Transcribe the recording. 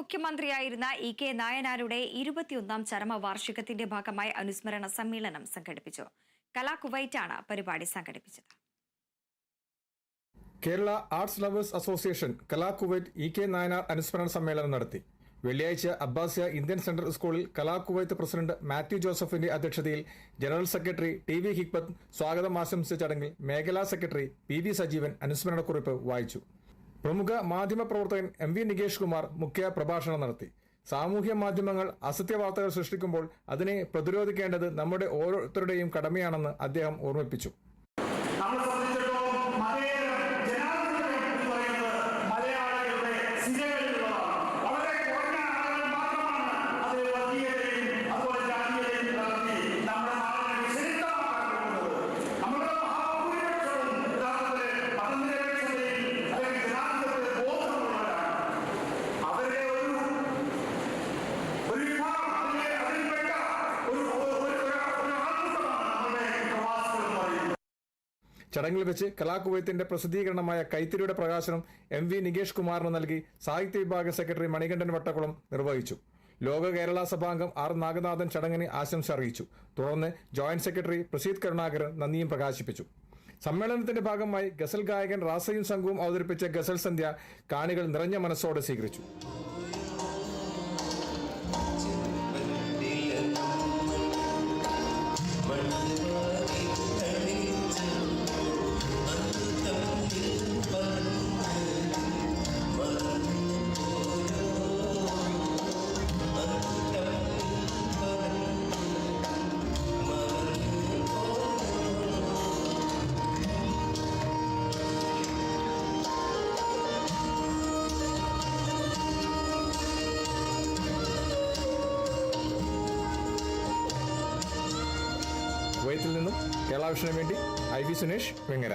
മുഖ്യമന്ത്രിയായിരുന്ന ഇ.കെ. നായനാരുടെ 21ാം ചരമവാർഷികത്തിന്റെ ഭാഗമായി അനുസ്മരണ സമ്മേളനം സംഘടിപ്പിച്ചു. കലാ കുവൈറ്റാണ് പരിപാടി സംഘടിപ്പിച്ചത്. കേരള ആർട്സ് ലവേഴ്സ് അസോസിയേഷൻ കലാ കുവൈറ്റ് ഇ.കെ. നായനാർ അനുസ്മരണ സമ്മേളനം നടത്തി. വെള്ളിയാഴ്ച അബ്ബാസിയ ഇന്ത്യൻ സെൻട്രൽ സ്കൂളിൽ കലാ കുവൈത്ത് പ്രസിഡന്റ് മാത്യു ജോസഫിന്റെ അധ്യക്ഷതയിൽ ജനറൽ സെക്രട്ടറി ടി.വി. ഹിക്മത്ത് സ്വാഗതം ആശംസിച്ച ചടങ്ങിൽ മേഖലാ സെക്രട്ടറി പി.വി. സജീവൻ അനുസ്മരണക്കുറിപ്പ് വായിച്ചു. പ്രമുഖ മാധ്യമപ്രവർത്തകൻ എം.വി. നികേഷ് കുമാർ മുഖ്യ പ്രഭാഷണം നടത്തി. സാമൂഹ്യ മാധ്യമങ്ങൾ അസത്യവാർത്തകൾ സൃഷ്ടിക്കുമ്പോൾ അതിനെ പ്രതിരോധിക്കേണ്ടത് നമ്മുടെ ഓരോരുത്തരുടെയും കടമയാണെന്ന് അദ്ദേഹം ഓർമ്മിപ്പിച്ചു. ചടങ്ങിൽ വെച്ച് കലാ കുവൈത്തിന്റെ പ്രസിദ്ധീകരണമായ കൈത്തിരിയുടെ പ്രകാശനം എം.വി. നികേഷ് കുമാറിന് നൽകി സാഹിത്യ വിഭാഗം സെക്രട്ടറി മണികണ്ഠൻ വട്ടക്കുളം നിർവഹിച്ചു. ലോക കേരള സഭാംഗം ആർ. നാഗനാഥൻ ചടങ്ങിന് ആശംസ അറിയിച്ചു. തുടർന്ന് ജോയിന്റ് സെക്രട്ടറി പ്രസീദ് കരുണാകരൻ നന്ദിയും പ്രകാശിപ്പിച്ചു. സമ്മേളനത്തിന്റെ ഭാഗമായി ഗസൽ ഗായകൻ റാസയും സംഘവും അവതരിപ്പിച്ച ഗസൽ സന്ധ്യ കാണികൾ നിറഞ്ഞ മനസ്സോടെ സ്വീകരിച്ചു. കുവൈത്തിൽ നിന്നും കേരള വിഷന് വേണ്ടി ഐ.വി. സുനേഷ് വെങ്ങര.